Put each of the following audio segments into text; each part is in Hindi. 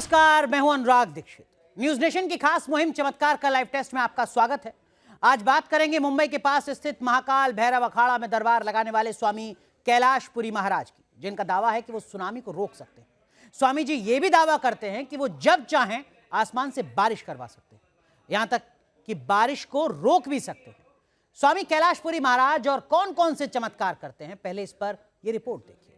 नमस्कार, मैं हूं अनुराग दीक्षित। न्यूज नेशन की खास मुहिम चमत्कार का लाइव टेस्ट में आपका स्वागत है। आज बात करेंगे मुंबई के पास स्थित महाकाल भैरव अखाड़ा में दरबार लगाने वाले स्वामी कैलाशपुरी महाराज की, जिनका दावा है कि वो सुनामी को रोक सकते हैं। स्वामी जी ये भी दावा करते हैं कि वो जब चाहें आसमान से बारिश करवा सकते हैं, यहां तक कि बारिश को रोक भी सकते हैं। स्वामी कैलाशपुरी महाराज और कौन कौन से चमत्कार करते हैं, पहले इस पर यह रिपोर्ट देखिए।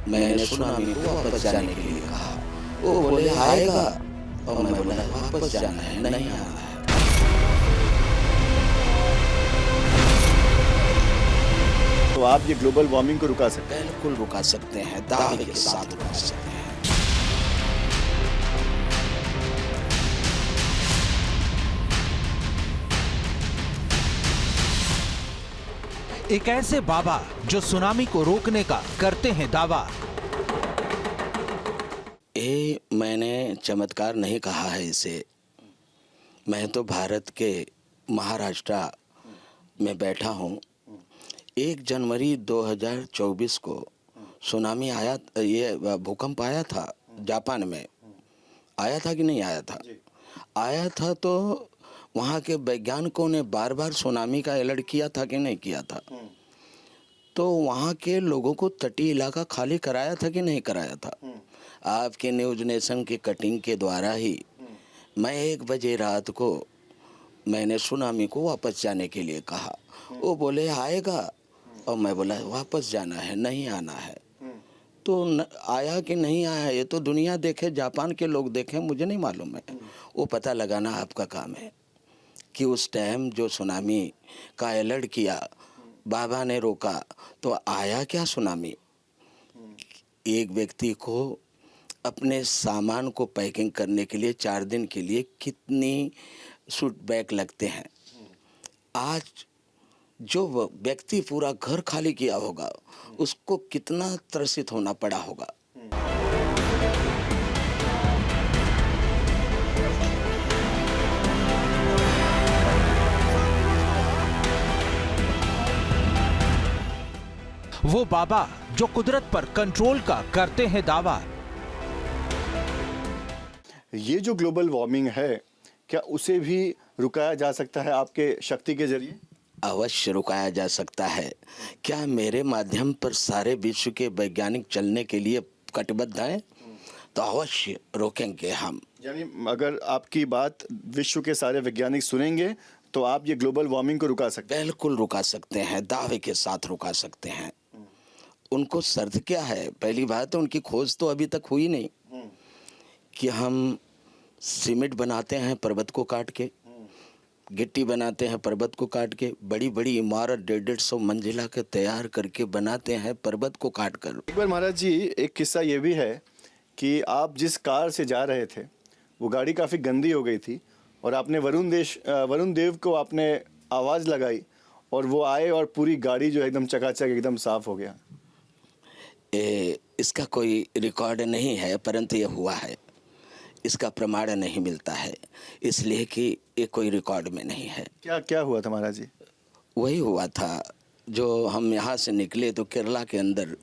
मैंने सुनामी को वापस जाने के लिए कहा। वो बोले आएगा, और मैं बोला वापस जाना है, नहीं आना है। तो आप ये ग्लोबल वार्मिंग को रुका सकते हैं? बिल्कुल रुका सकते हैं, दावे के साथ रुका सकते हैं। एक ऐसे बाबा जो सुनामी को रोकने का करते हैं दावा। ये मैंने चमत्कार नहीं कहा है इसे। मैं तो भारत के महाराष्ट्र में बैठा हूँ। 1 जनवरी 2024 को सुनामी आया, ये भूकंप आया था जापान में। आया था कि नहीं आया था? आया था। तो वहाँ के वैज्ञानिकों ने बार बार सुनामी का अलर्ट किया था कि नहीं किया था? तो वहाँ के लोगों को तटीय इलाका खाली कराया था कि नहीं कराया था? आपके न्यूज नेशन की कटिंग के द्वारा ही मैं 1 बजे रात को मैंने सुनामी को वापस जाने के लिए कहा। वो बोले आएगा, और मैं बोला वापस जाना है, नहीं आना है। तो आया कि नहीं आया ये तो दुनिया देखे, जापान के लोग देखें, मुझे नहीं मालूम है। वो पता लगाना आपका काम है कि उस टाइम जो सुनामी का अलर्ट किया बाबा ने रोका, तो आया क्या सुनामी? एक व्यक्ति को अपने सामान को पैकिंग करने के लिए 4 दिन के लिए कितनी सूट बैग लगते हैं। आज जो व्यक्ति पूरा घर खाली किया होगा उसको कितना त्रसित होना पड़ा होगा। वो बाबा जो कुदरत पर कंट्रोल का करते हैं दावा। ये जो ग्लोबल वार्मिंग है, क्या उसे भी रुकाया जा सकता है आपके शक्ति के जरिए? अवश्य रुकाया जा सकता है। क्या मेरे माध्यम पर सारे विश्व के वैज्ञानिक चलने के लिए कटिबद्ध हैं? तो अवश्य रोकेंगे हम। यानी अगर आपकी बात विश्व के सारे वैज्ञानिक सुनेंगे तो आप ये ग्लोबल वार्मिंग को रुका सकते हैं? बिल्कुल रुका सकते हैं, दावे के साथ रुका सकते हैं। उनको शर्त क्या है? पहली बात तो उनकी खोज तो अभी तक हुई नहीं कि हम सीमेंट बनाते हैं पर्वत को काट के, गिट्टी बनाते हैं पर्वत को काट के, बड़ी बड़ी इमारत 150-150 मंजिला के तैयार करके बनाते हैं पर्वत को काट कर। एक बार महाराज जी, एक किस्सा ये भी है कि आप जिस कार से जा रहे थे वो गाड़ी काफ़ी गंदी हो गई थी और आपने वरुण देव को आपने आवाज़ लगाई और वो आए और पूरी गाड़ी जो एकदम चकाचक एकदम साफ हो गया। इसका कोई रिकॉर्ड नहीं है, परंतु ये हुआ है। इसका प्रमाण नहीं मिलता है, इसलिए कि ये कोई रिकॉर्ड में नहीं है। क्या क्या हुआ था महाराज जी? वही हुआ था जो हम यहाँ से निकले तो केरला के अंदर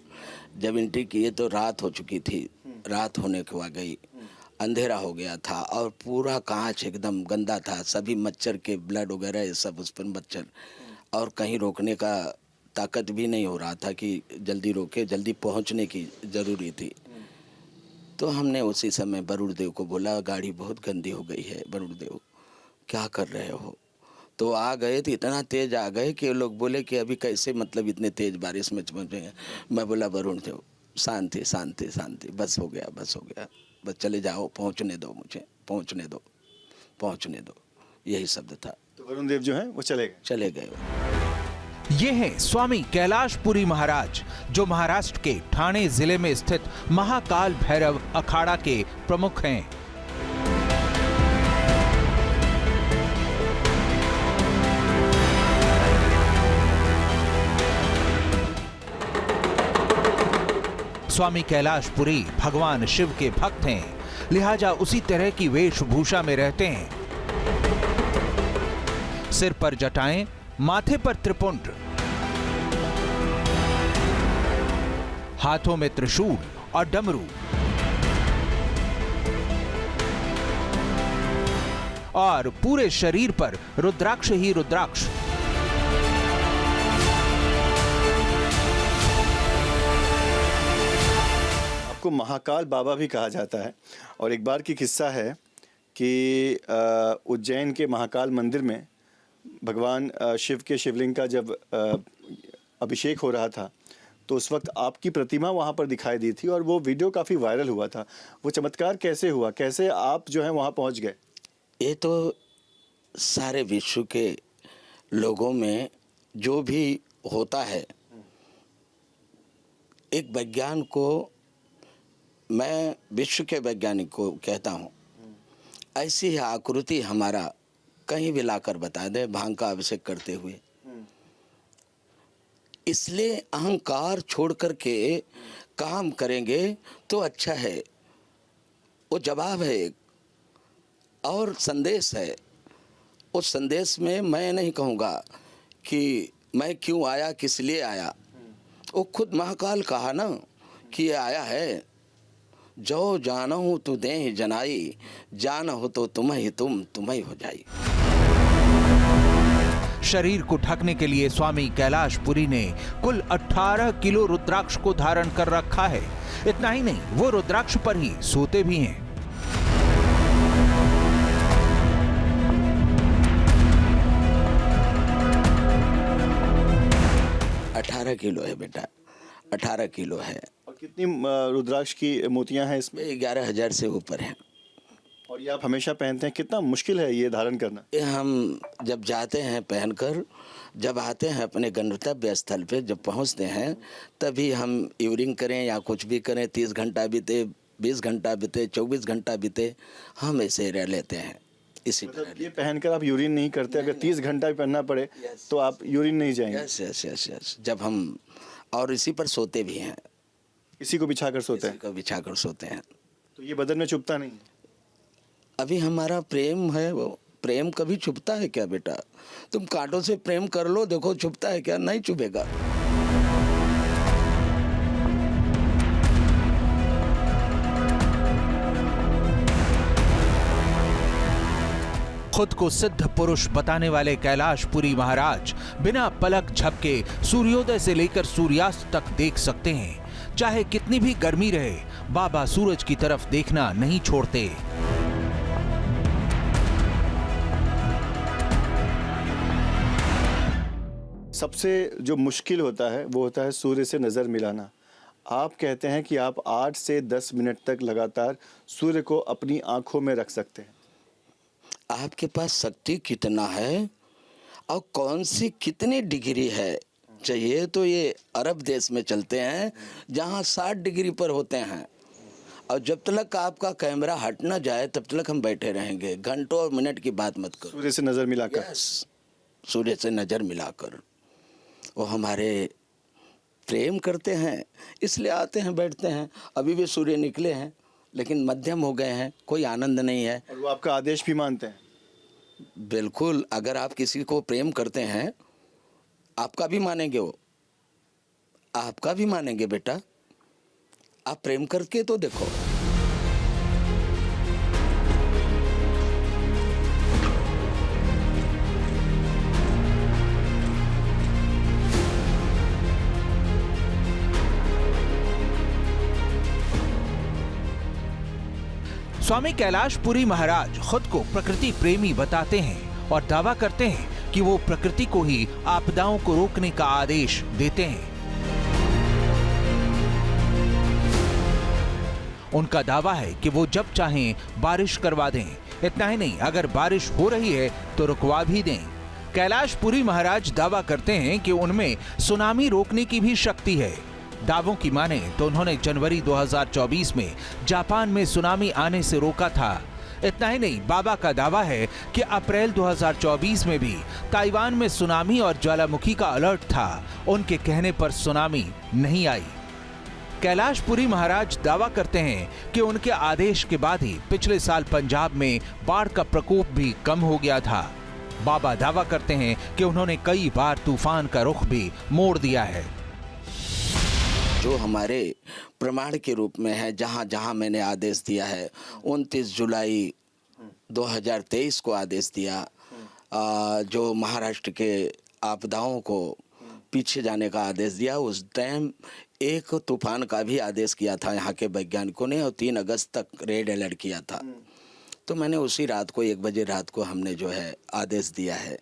जब एंट्री किए तो रात हो चुकी थी। रात होने के बाद गई, अंधेरा हो गया था और पूरा कांच एकदम गंदा था। सभी मच्छर के ब्लड वगैरह ये सब उस पर मच्छर, और कहीं रोकने का ताकत भी नहीं हो रहा था कि जल्दी रोके, जल्दी पहुंचने की ज़रूरी थी। तो हमने उसी समय वरुण देव को बोला गाड़ी बहुत गंदी हो गई है, वरुण देव क्या कर रहे हो? तो आ गए तो इतना तेज़ आ गए कि लोग बोले कि अभी कैसे, मतलब इतने तेज़ बारिश में पहुँचे। मैं बोला वरुण देव शांति शांति शांति, बस हो गया, बस हो गया, बस चले जाओ, पहुँचने दो मुझे, पहुँचने दो, पहुँचने दो, यही शब्द था। तो वरुण देव जो हैं वो चले गए। ये हैं स्वामी कैलाशपुरी महाराज, जो महाराष्ट्र के ठाणे जिले में स्थित महाकाल भैरव अखाड़ा के प्रमुख हैं। स्वामी कैलाशपुरी भगवान शिव के भक्त हैं, लिहाजा उसी तरह की वेशभूषा में रहते हैं। सिर पर जटाएं, माथे पर त्रिपुंड, हाथों में त्रिशूल और डमरू, और पूरे शरीर पर रुद्राक्ष ही रुद्राक्ष। आपको महाकाल बाबा भी कहा जाता है। और एक बार की किस्सा है कि उज्जैन के महाकाल मंदिर में भगवान शिव के शिवलिंग का जब अभिषेक हो रहा था तो उस वक्त आपकी प्रतिमा वहाँ पर दिखाई दी थी और वो वीडियो काफ़ी वायरल हुआ था। वो चमत्कार कैसे हुआ, कैसे आप जो है वहाँ पहुँच गए? ये तो सारे विश्व के लोगों में जो भी होता है, एक वैज्ञान को, मैं विश्व के वैज्ञानिक को कहता हूँ, ऐसी ही आकृति हमारा कहीं भी लाकर बता दे भांग का अभिषेक करते हुए। इसलिए अहंकार छोड़ करके काम करेंगे तो अच्छा है। वो जवाब है एक और संदेश है। उस संदेश में मैं नहीं कहूँगा कि मैं क्यों आया, किस लिए आया। वो खुद महाकाल कहा ना कि ये आया है, जो जाना हूँ तू दे ही जनाई, जाना हो तो तुम्हें ही तुम्हें हो जाई। शरीर को ढकने के लिए स्वामी कैलाशपुरी ने कुल 18 किलो रुद्राक्ष को धारण कर रखा है। इतना ही नहीं, वो रुद्राक्ष पर ही सोते भी हैं। 18 किलो है बेटा, 18 किलो है। और कितनी रुद्राक्ष की मोतियां हैं इसमें? 11,000 से ऊपर है। और ये आप हमेशा पहनते हैं? कितना मुश्किल है ये धारण करना? ये हम जब जाते हैं पहनकर, जब आते हैं अपने गंतव्य स्थल पे, जब पहुंचते हैं तभी हम यूरिंग करें या कुछ भी करें, 30 घंटा बीते, 20 घंटा बीते, 24 घंटा बीते, हम ऐसे रह लेते हैं इसी मतलब ये पहनकर आप यूरिन नहीं करते? अगर 30 घंटा भी पहनना पड़े तो आप यूरिन नहीं जाएंगे? यस। जब हम, और इसी पर सोते भी हैं, इसी को बिछाकर सोते हैं? इसी को बिछाकर सोते हैं। तो ये बदन में चुभता नहीं? अभी हमारा प्रेम है, वो प्रेम कभी छुपता है क्या बेटा? तुम कांटों से प्रेम कर लो, देखो छुपता है क्या? नहीं छुपेगा। खुद को सिद्ध पुरुष बताने वाले कैलाशपुरी महाराज बिना पलक झपके सूर्योदय से लेकर सूर्यास्त तक देख सकते हैं। चाहे कितनी भी गर्मी रहे, बाबा सूरज की तरफ देखना नहीं छोड़ते। सबसे जो मुश्किल होता है वो होता है सूर्य से नज़र मिलाना। आप कहते हैं कि आप 8 से 10 मिनट तक लगातार सूर्य को अपनी आंखों में रख सकते हैं। आपके पास शक्ति कितना है और कौन सी कितनी डिग्री है? चाहिए तो ये अरब देश में चलते हैं जहाँ 60 डिग्री पर होते हैं, और जब तक आपका कैमरा हट ना जाए तब तक हम बैठे रहेंगे। घंटों और मिनट की बात मत करो। सूर्य से नज़र मिलाकर? यस, सूर्य से नज़र मिलाकर। वो हमारे प्रेम करते हैं, इसलिए आते हैं, बैठते हैं। अभी भी सूर्य निकले हैं लेकिन मध्यम हो गए हैं, कोई आनंद नहीं है। और वो आपका आदेश भी मानते हैं? बिल्कुल। अगर आप किसी को प्रेम करते हैं, आपका भी मानेंगे, वो आपका भी मानेंगे बेटा। आप प्रेम करके तो देखो। स्वामी कैलाशपुरी महाराज खुद को प्रकृति प्रेमी बताते हैं और दावा करते हैं कि वो प्रकृति को ही आपदाओं को रोकने का आदेश देते हैं। उनका दावा है कि वो जब चाहें बारिश करवा दें। इतना ही नहीं, अगर बारिश हो रही है तो रुकवा भी दें। कैलाशपुरी महाराज दावा करते हैं कि उनमें सुनामी रोकने की भी शक्ति है। दावों की माने तो उन्होंने जनवरी 2024 में जापान में सुनामी आने से रोका था। इतना ही नहीं, बाबा का दावा है कि अप्रैल 2024 में भी ताइवान में सुनामी और ज्वालामुखी का अलर्ट था। उनके कहने पर सुनामी नहीं आई। कैलाशपुरी महाराज दावा करते हैं कि उनके आदेश के बाद ही पिछले साल पंजाब में बाढ़ का प्रकोप भी कम हो गया था। बाबा दावा करते हैं कि उन्होंने कई बार तूफान का रुख भी मोड़ दिया है। जो हमारे प्रमाण के रूप में है, जहाँ जहाँ मैंने आदेश दिया है, 29 जुलाई 2023 को आदेश दिया, जो महाराष्ट्र के आपदाओं को पीछे जाने का आदेश दिया, उस टाइम एक तूफान का भी आदेश किया था यहाँ के वैज्ञानिकों ने, और 3 अगस्त तक रेड अलर्ट किया था। तो मैंने उसी रात को 1 बजे रात को हमने जो है आदेश दिया है,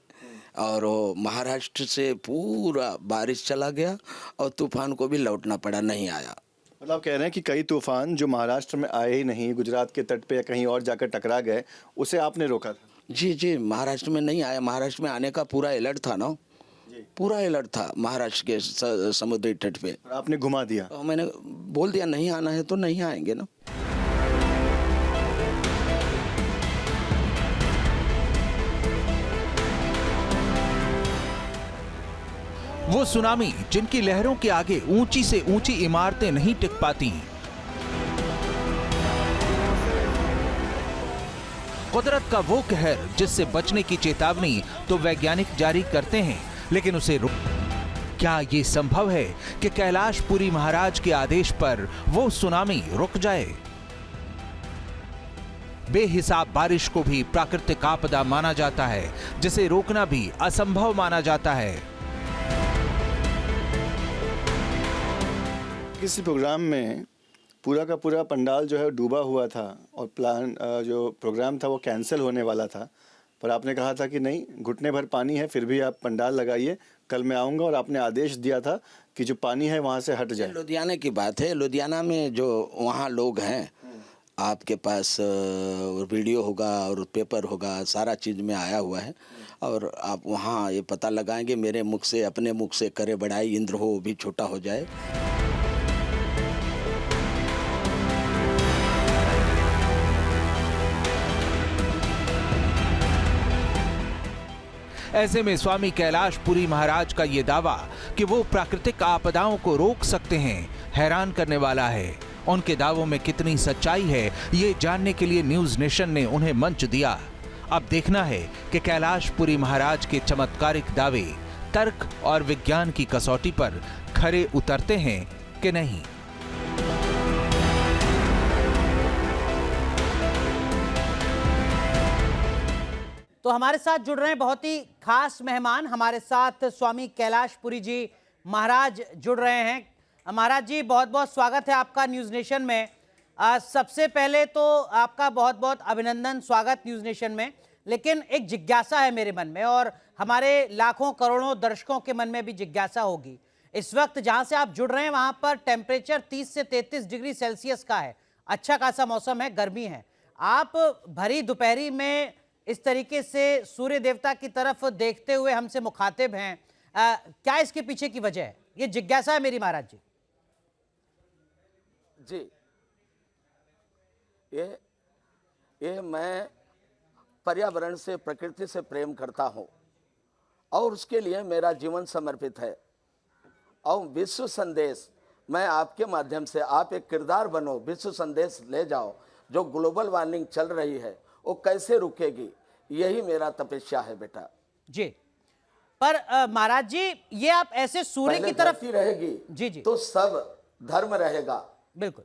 और वो महाराष्ट्र से पूरा बारिश चला गया और तूफान को भी लौटना पड़ा, नहीं आया। मतलब आप कह रहे हैं कि कई तूफान जो महाराष्ट्र में आए ही नहीं, गुजरात के तट पे या कहीं और जाकर टकरा गए, उसे आपने रोका था? जी जी, महाराष्ट्र में नहीं आया। महाराष्ट्र में आने का पूरा अलर्ट था ना, पूरा अलर्ट था महाराष्ट्र के समुद्री तट पे। आपने घुमा दिया? तो मैंने बोल दिया नहीं आना है तो नहीं आएंगे ना। वो सुनामी जिनकी लहरों के आगे ऊंची से ऊंची इमारतें नहीं टिक पाती। कुदरत का वो कहर जिससे बचने की चेतावनी तो वैज्ञानिक जारी करते हैं, लेकिन उसे क्या ये संभव है कि कैलाशपुरी महाराज के आदेश पर वो सुनामी रुक जाए? बेहिसाब बारिश को भी प्राकृतिक आपदा माना जाता है, जिसे रोकना भी असंभव माना जाता है। किसी प्रोग्राम में पूरा का पूरा पंडाल जो है डूबा हुआ था और प्लान जो प्रोग्राम था वो कैंसिल होने वाला था, पर आपने कहा था कि नहीं, घुटने भर पानी है, फिर भी आप पंडाल लगाइए, कल मैं आऊँगा, और आपने आदेश दिया था कि जो पानी है वहाँ से हट जाए। लुधियाना की बात है। लुधियाना में जो वहाँ लोग हैं, आपके पास वीडियो होगा और पेपर होगा, सारा चीज़ में आया हुआ है, और आप वहाँ ये पता लगाएंगे, मेरे मुख से, अपने मुख से करे बड़ाई इंद्र हो भी छोटा हो जाए। ऐसे में स्वामी कैलाशपुरी महाराज का ये दावा कि वो प्राकृतिक आपदाओं को रोक सकते हैं हैरान करने वाला है। उनके दावों में कितनी सच्चाई है, ये जानने के लिए न्यूज नेशन ने उन्हें मंच दिया। अब देखना है कि कैलाशपुरी महाराज के चमत्कारिक दावे तर्क और विज्ञान की कसौटी पर खरे उतरते हैं कि नहीं। तो हमारे साथ जुड़ रहे हैं बहुत ही खास मेहमान, हमारे साथ स्वामी कैलाशपुरी जी महाराज जुड़ रहे हैं। महाराज जी, बहुत बहुत स्वागत है आपका न्यूज़ नेशन में। सबसे पहले तो आपका बहुत बहुत अभिनंदन, स्वागत न्यूज़ नेशन में। लेकिन एक जिज्ञासा है मेरे मन में, और हमारे लाखों करोड़ों दर्शकों के मन में भी जिज्ञासा होगी। इस वक्त जहां से आप जुड़ रहे हैं वहां पर टेम्परेचर 30 से 33 डिग्री सेल्सियस का है, अच्छा खासा मौसम है, गर्मी है। आप भरी दोपहरी में इस तरीके से सूर्य देवता की तरफ देखते हुए हमसे मुखातिब हैं, क्या इसके पीछे की वजह है? ये जिज्ञासा है मेरी महाराज जी। जी, ये मैं पर्यावरण से, प्रकृति से प्रेम करता हूँ, और उसके लिए मेरा जीवन समर्पित है। और विश्व संदेश मैं आपके माध्यम से, आप एक किरदार बनो, विश्व संदेश ले जाओ। जो ग्लोबल वार्मिंग चल रही है वो कैसे रुकेगी, यही मेरा तपस्या है बेटा जी। पर महाराज जी, ये आप ऐसे सूर्य की तरफ रहेगी जी जी तो सब धर्म रहेगा। बिल्कुल।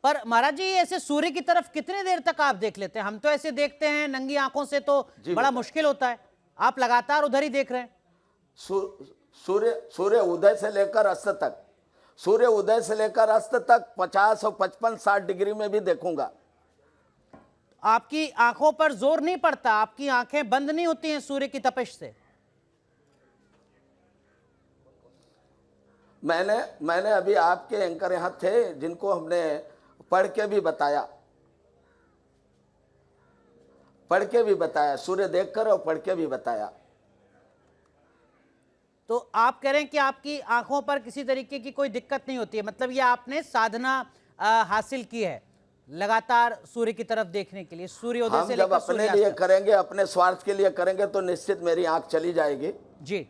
पर महाराज जी, ऐसे सूर्य की तरफ कितनी देर तक आप देख लेते हैं? हम तो ऐसे देखते हैं नंगी आंखों से, तो बड़ा मुश्किल होता है। आप लगातार उधर ही देख रहे हैं। सूर्य उदय से लेकर अस्त तक, सूर्य उदय से लेकर अस्त तक 50 और 55, 60 डिग्री में भी देखूंगा। आपकी आंखों पर जोर नहीं पड़ता? आपकी आंखें बंद नहीं होती हैं सूर्य की तपिश से? मैंने अभी आपके एंकर यहां थे जिनको हमने पढ़ के भी बताया, सूर्य देखकर और पढ़ के भी बताया। तो आप कह रहे हैं कि आपकी आंखों पर किसी तरीके की कोई दिक्कत नहीं होती है, मतलब ये आपने साधना हासिल की है लगातार सूर्य की तरफ देखने के लिए, सूर्योदय से जब अपने लिए करेंगे, अपने स्वार्थ के लिए करेंगे, तो निश्चित मेरी आंख चली जाएगी जी।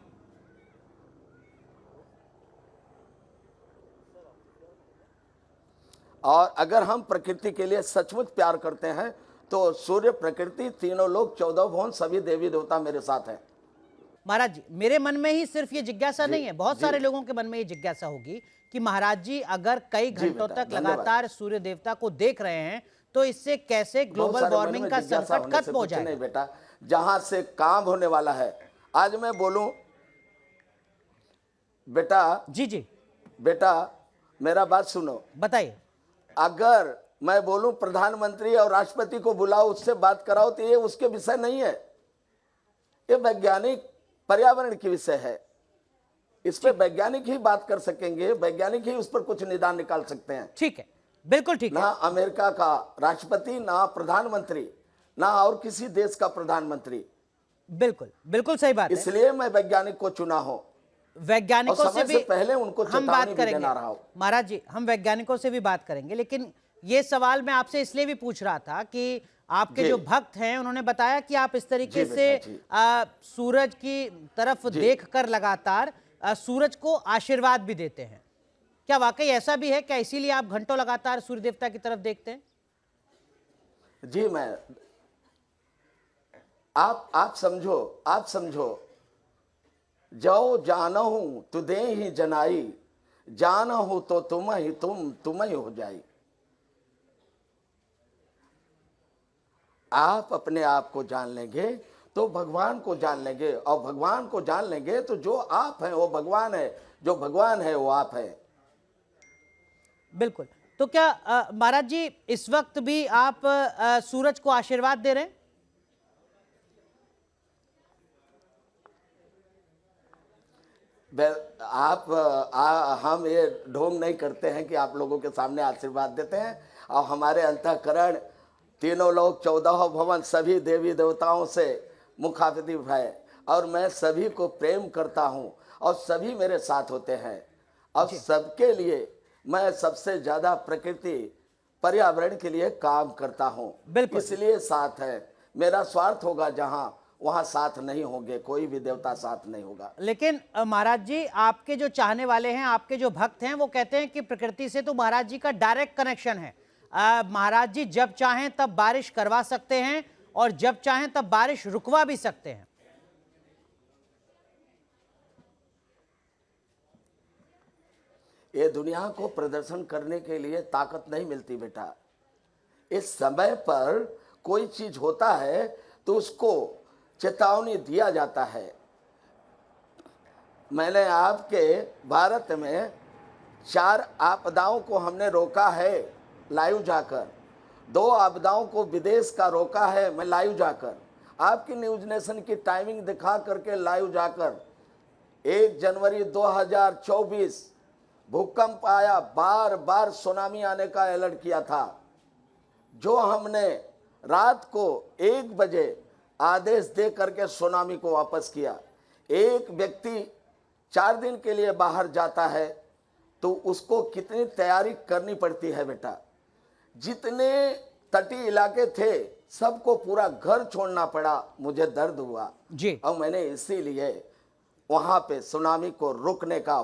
और अगर हम प्रकृति के लिए सचमुच प्यार करते हैं, तो सूर्य, प्रकृति, तीनों लोग, 14 भुवन, सभी देवी देवता मेरे साथ हैं। महाराज जी, मेरे मन में ही सिर्फ ये जिज्ञासा नहीं है, बहुत जी। सारे लोगों के मन में ये जिज्ञासा होगी कि महाराज जी अगर कई घंटों बेटा, तक धन्यवाद। लगातार सूर्य देवता को देख रहे हैं तो इससे कैसे बहुत ग्लोबल सारे मन वार्मिंग में का जिज्ञासा संकट होने से खत्म हो कुछ जाएगा? नहीं बेटा, जहां से काम होने वाला है। आज मैं बोलूं बेटा, जी जी, बेटा मेरा बात सुनो। बताइए। अगर मैं बोलूं प्रधानमंत्री और राष्ट्रपति को बुलाओ, उससे बात कराओ, तो ये उसके विषय नहीं है। ये वैज्ञानिक पर्यावरण की विषय है। इस पे वैज्ञानिक ही बात कर सकेंगे, वैज्ञानिक ही उस पर कुछ निदान निकाल सकते हैं। ठीक है, बिल्कुल ठीक ना है। अमेरिका का राष्ट्रपति, ना प्रधानमंत्री, ना और किसी देश का प्रधानमंत्री। बिल्कुल बिल्कुल सही बात है। इसलिए मैं वैज्ञानिक को चुना हूं, वैज्ञानिकों और से समय भी से पहले उनको हम चेतावनी बात भी करेंगे देना रहा हूं। महाराज जी, हम वैज्ञानिकों से भी बात करेंगे, लेकिन ये सवाल मैं आपसे इसलिए भी पूछ रहा था कि आपके जी। जो भक्त हैं उन्होंने बताया कि आप इस तरीके जी से बेटा, जी। सूरज की तरफ देखकर लगातार सूरज को आशीर्वाद भी देते हैं। क्या वाकई ऐसा भी है? क्या इसीलिए आप घंटों लगातार सूर्य देवता की तरफ देखते हैं? जी, मैं आप समझो, जो जानहूं तुदे ही जनाई, जानहूं तो तुम ही हो जाई। आप अपने आप को जान लेंगे तो भगवान को जान लेंगे, और भगवान को जान लेंगे तो जो आप हैं वो भगवान है, जो भगवान है वो आप है। बिल्कुल। तो क्या महाराज जी इस वक्त भी आप सूरज को आशीर्वाद दे रहे हैं? हम ये ढोंग नहीं करते हैं कि आप लोगों के सामने आशीर्वाद देते हैं, और हमारे अंतःकरण, तीनों लोग, 14 भवन, सभी देवी देवताओं से मुखातिब है, और मैं सभी को प्रेम करता हूं, और सभी मेरे साथ होते हैं, और सबके लिए मैं सबसे ज्यादा प्रकृति, पर्यावरण के लिए काम करता हूं। बिल्कुल। इसलिए साथ है। मेरा स्वार्थ होगा जहां, वहां साथ नहीं होंगे, कोई भी देवता साथ नहीं होगा। लेकिन महाराज जी, आपके जो चाहने वाले हैं, आपके जो भक्त हैं, वो कहते हैं कि प्रकृति से तो महाराज जी का डायरेक्ट कनेक्शन है। महाराज जी जब चाहें तब बारिश करवा सकते हैं, और जब चाहें तब बारिश रुकवा भी सकते हैं। ये दुनिया को प्रदर्शन करने के लिए ताकत नहीं मिलती बेटा। इस समय पर कोई चीज होता है तो उसको चेतावनी दिया जाता है। मैंने आपके भारत में 4 आपदाओं को हमने रोका है लाइव जाकर, 2 आपदाओं को विदेश का रोका है मैं लाइव जाकर, आपकी न्यूज नेशन की टाइमिंग दिखा करके लाइव जाकर। 1 जनवरी 2024 भूकंप आया, बार बार सुनामी आने का अलर्ट किया था, जो हमने रात को 1 बजे आदेश दे करके सुनामी को वापस किया। एक व्यक्ति 4 दिन के लिए बाहर जाता है तो उसको कितनी तैयारी करनी पड़ती है बेटा। जितने तटीय इलाके थे सबको पूरा घर छोड़ना पड़ा, मुझे दर्द हुआ जी। और मैंने इसीलिए वहां पे सुनामी को रोकने का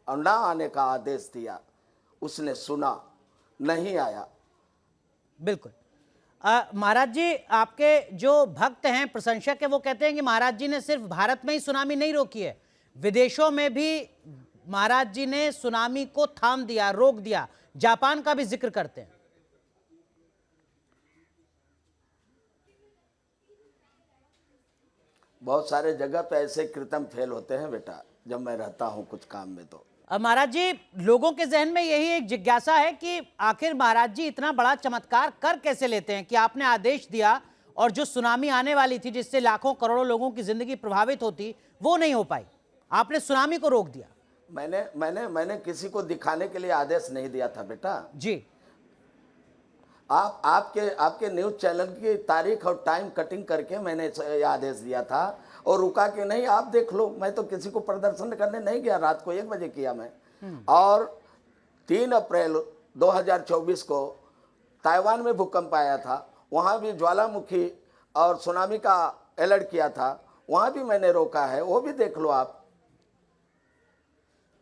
और ना आने का आदेश दिया। उसने सुना, नहीं आया। बिल्कुल। महाराज जी, आपके जो भक्त हैं, प्रशंसक हैं, वो कहते हैं कि महाराज जी ने सिर्फ भारत में ही सुनामी नहीं रोकी है, विदेशों में भी महाराज जी ने सुनामी को थाम दिया, रोक दिया। जापान का भी जिक्र करते हैं। बहुत सारे जगह पे ऐसे कृत्य फेल होते हैं बेटा, जब मैं रहता हूं कुछ काम में। तो महाराज जी, लोगों के जहन में यही एक जिज्ञासा है कि आखिर महाराज जी इतना बड़ा चमत्कार कर कैसे लेते हैं कि आपने आदेश दिया और जो सुनामी आने वाली थी जिससे लाखों करोड़ों लोगों की जिंदगी प्रभावित होती, वो नहीं हो पाई, आपने सुनामी को रोक दिया। मैंने किसी को दिखाने के लिए आदेश नहीं दिया था बेटा जी। आपके न्यूज चैनल की तारीख और टाइम कटिंग करके मैंने ये आदेश दिया था, और रुका कि नहीं आप देख लो। मैं तो किसी को प्रदर्शन करने नहीं गया, रात को 1 बजे किया मैं। और 3 अप्रैल 2024 को ताइवान में भूकंप आया था, वहां भी ज्वालामुखी और सुनामी का अलर्ट किया था, वहां भी मैंने रोका है, वो भी देख लो आप।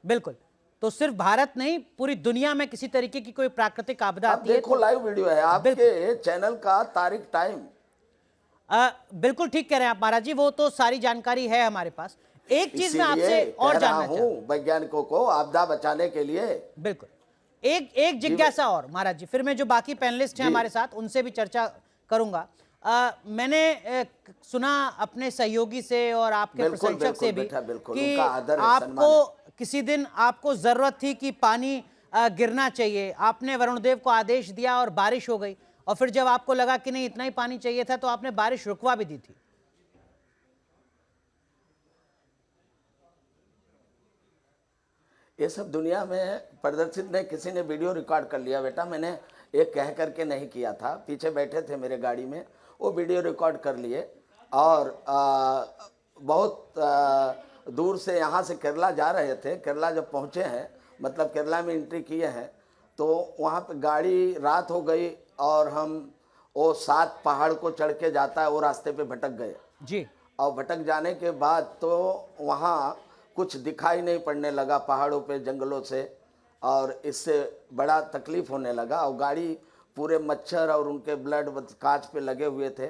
बिल्कुल। तो सिर्फ भारत नहीं, पूरी दुनिया में किसी तरीके की कोई प्राकृतिक आपदा आप आती है देखो, लाइव वीडियो है आपके चैनल का, तारीख, टाइम। बिल्कुल ठीक कह रहे हैं आप महाराज जी, वो तो सारी जानकारी है हमारे पास। एक चीज मैं आपसे और जानना चाहूँ वैज्ञानिकों को आपदा बचाने के लिए। बिल्कुल, एक जिज्ञासा और महाराज जी, फिर मैं जो बाकी पैनलिस्ट हैं हमारे साथ उनसे भी चर्चा करूंगा। मैंने सुना अपने सहयोगी से और आपके प्रशंसक से भी कि आपको किसी दिन आपको जरूरत थी कि पानी गिरना चाहिए, आपने वरुण देव को आदेश दिया और बारिश हो गई, और फिर जब आपको लगा कि नहीं इतना ही पानी चाहिए था तो आपने बारिश रुकवा भी दी थी। ये सब दुनिया में प्रदर्शित नहीं, किसी ने वीडियो रिकॉर्ड कर लिया बेटा, मैंने एक कह करके नहीं किया था, पीछे बैठे थे मेरे गाड़ी में, वो वीडियो रिकॉर्ड कर लिए। और बहुत दूर से यहाँ से केरला जा रहे थे, केरला जब पहुँचे हैं, मतलब केरला में एंट्री किए हैं, तो वहाँ पे गाड़ी रात हो गई और हम वो 7 पहाड़ को चढ़ के जाता है, वो रास्ते पे भटक गए जी। और भटक जाने के बाद तो वहाँ कुछ दिखाई नहीं पड़ने लगा पहाड़ों पे, जंगलों से, और इससे बड़ा तकलीफ होने लगा। और गाड़ी पूरे मच्छर और उनके ब्लड कांच पे लगे हुए थे।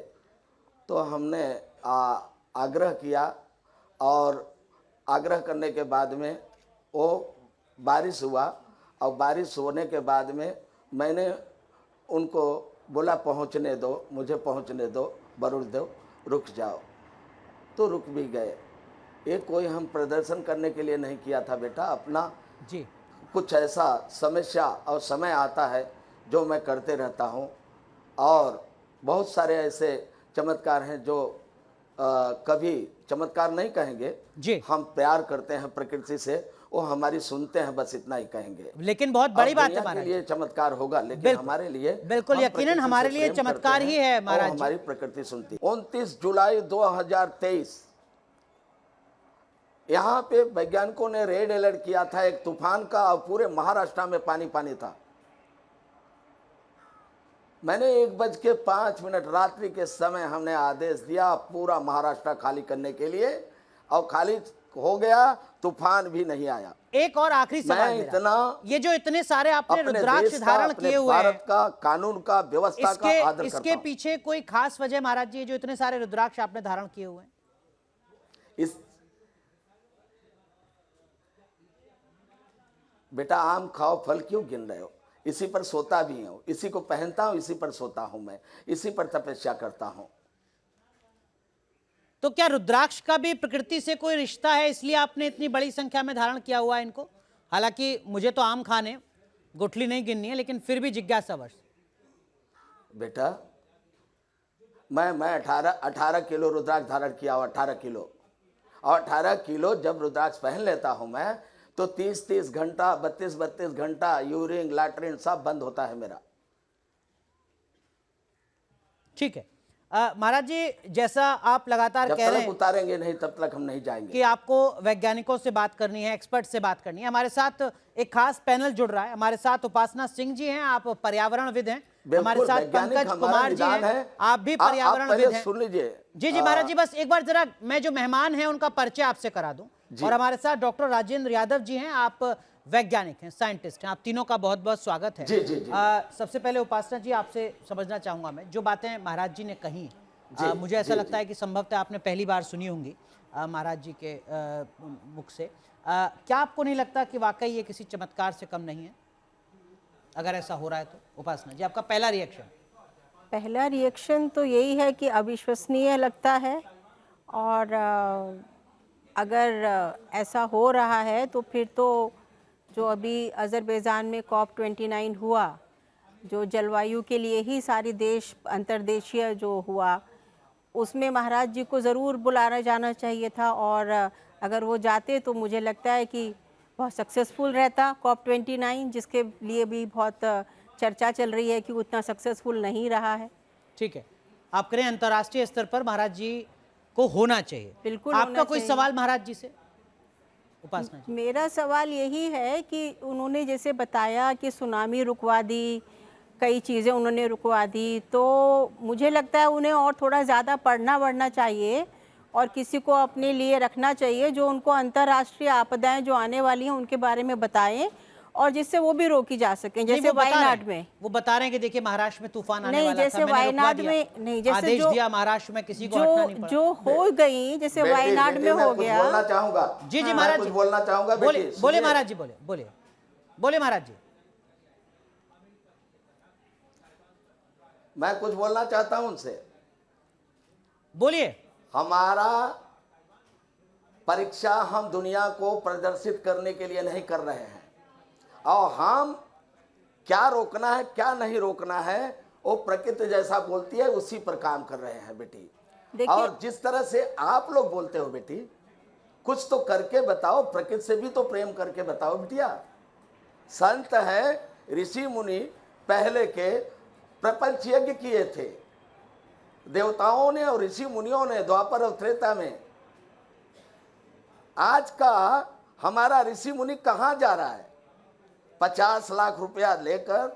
तो हमने आग्रह किया, और आग्रह करने के बाद में वो बारिश हुआ, और बारिश होने के बाद में मैंने उनको बोला पहुंचने दो, मुझे पहुंचने दो, वरुण देव रुक जाओ, तो रुक भी गए। ये कोई हम प्रदर्शन करने के लिए नहीं किया था बेटा, अपना जी कुछ ऐसा समस्या और समय आता है जो मैं करते रहता हूँ। और बहुत सारे ऐसे चमत्कार हैं जो कभी चमत्कार नहीं कहेंगे जी, हम प्यार करते हैं प्रकृति से, वो हमारी सुनते हैं, बस इतना ही कहेंगे। लेकिन बहुत बड़ी बात है दुनिया महाराज के लिए चमत्कार होगा, लेकिन हमारे लिए बिल्कुल यकीनन हमारे लिए चमत्कार ही है महाराज जी। हमारी प्रकृति सुनती है। 29 जुलाई 2023 यहाँ पे वैज्ञानिकों ने रेड अलर्ट किया था एक तूफान का, और पूरे महाराष्ट्र में पानी पानी था। मैंने 1:05 रात्रि के समय हमने आदेश दिया पूरा महाराष्ट्र खाली करने के लिए, और खाली हो गया, तूफान भी नहीं आया। एक और आखिरी सवाल मेरा, इतना ये जो इतने सारे आपने रुद्राक्ष धारण किए हुए हैं, भारत का कानून का, व्यवस्था का आदर इसके करता हूं। पीछे कोई खास वजह महाराज जी, जो इतने सारे रुद्राक्ष आपने धारण किए हुए हैं? इस बेटा आम खाओ फल क्यों गिन रहे हो? इसी पर सोता भी हूँ, इसी को पहनता हूँ, इसी पर सोता हूँ, मैं इसी पर तपस्या करता हूँ। तो क्या रुद्राक्ष का भी प्रकृति से कोई रिश्ता है, इसलिए आपने इतनी बड़ी संख्या में धारण किया हुआ है इनको? हालांकि मुझे तो आम खाने, गुठली नहीं गिननी है, लेकिन फिर भी जिज्ञासावश। बेटा मैं 18 किलो रुद्राक्ष धारण किया हुआ, 18 किलो, और 18 किलो जब रुद्राक्ष पहन लेता हूं मैं, तो 30 घंटा, 32 घंटा यूरिन लैट्रिन सब बंद होता है मेरा। ठीक है महाराज जी, जैसा आप लगातार जब कह रहे हैं उतारेंगे नहीं तब तक हम नहीं जाएंगे कि आपको वैज्ञानिकों से बात करनी है, एक्सपर्ट से बात करनी है। हमारे साथ एक खास पैनल जुड़ रहा है, हमारे साथ उपासना सिंह जी हैं, आप पर्यावरणविद हैं, हमारे साथ पंकज कुमार जी हैं, आप भी पर्यावरणविद हैं। सुन लीजिए जी जी महाराज जी, बस एक बार जरा मैं जो मेहमान हैं उनका परिचय आपसे करा दूं। और हमारे साथ डॉक्टर राजेंद्र यादव जी हैं, आप वैज्ञानिक हैं, साइंटिस्ट हैं, आप तीनों का बहुत बहुत स्वागत है। जी जी जी। सबसे पहले उपासना जी, आपसे समझना चाहूंगा मैं, जो बातें महाराज जी ने कही, मुझे ऐसा लगता है कि संभवतः आपने पहली बार सुनी होंगी महाराज जी के मुख से। क्या आपको नहीं लगता कि वाकई ये किसी चमत्कार से कम नहीं है, अगर ऐसा हो रहा है तो? उपासना जी, आपका पहला रिएक्शन? पहला रिएक्शन तो यही है कि अविश्वसनीय लगता है, और अगर ऐसा हो रहा है तो फिर तो जो अभी अज़रबैजान में COP29 हुआ, जो जलवायु के लिए ही सारी देश अंतर्देशीय जो हुआ, उसमें महाराज जी को ज़रूर बुलाया जाना चाहिए था, और अगर वो जाते तो मुझे लगता है कि बहुत सक्सेसफुल रहता COP29, जिसके लिए भी बहुत चर्चा चल रही है कि उतना सक्सेसफुल नहीं रहा है। ठीक है, आप करें अंतर्राष्ट्रीय स्तर पर महाराज जी को होना चाहिए। बिल्कुल आपका कोई सवाल महाराज जी से? उपासना जी, मेरा सवाल यही है कि उन्होंने जैसे बताया कि सुनामी रुकवा दी, कई चीज़ें उन्होंने रुकवा दी, तो मुझे लगता है उन्हें और थोड़ा ज़्यादा पढ़ना चाहिए और किसी को अपने लिए रखना चाहिए जो उनको अंतर्राष्ट्रीय आपदाएं जो आने वाली हैं उनके बारे में बताएं और जिससे वो भी रोकी जा सकें। जैसे वायनाड में वो बता रहे हैं कि देखिए महाराष्ट्र में तूफान आने नहीं, वाला जैसे था, मैंने रुकवा वायनाड दिया। में नहीं, जैसे आदेश जो दिया महाराष्ट्र में किसी को हटना नहीं पड़ा। जो हो गई, जैसे बेटी, वायनाड बेटी, में मैं हो कुछ गया। बोलना चाहूंगा। जी मैं महाराज कुछ जी बोलना चाहूंगा। बोले बेटी, बोले सुनिए। महाराज जी बोले बोले बोले महाराज जी। मैं कुछ बोलना चाहता हूं उनसे। बोलिए। हमारा परीक्षा हम दुनिया को प्रदर्शित करने के लिए नहीं कर रहे हैं, और हम क्या रोकना है क्या नहीं रोकना है वो प्रकृति जैसा बोलती है उसी पर काम कर रहे हैं बेटी। और जिस तरह से आप लोग बोलते हो बेटी, कुछ तो करके बताओ, प्रकृति से भी तो प्रेम करके बताओ बिटिया। संत है, ऋषि मुनि पहले के प्रपंच यज्ञ किए थे, देवताओं ने और ऋषि मुनियों ने द्वापर और त्रेता में। आज का हमारा ऋषि मुनि कहाँ जा रहा है? 50 लाख रुपया लेकर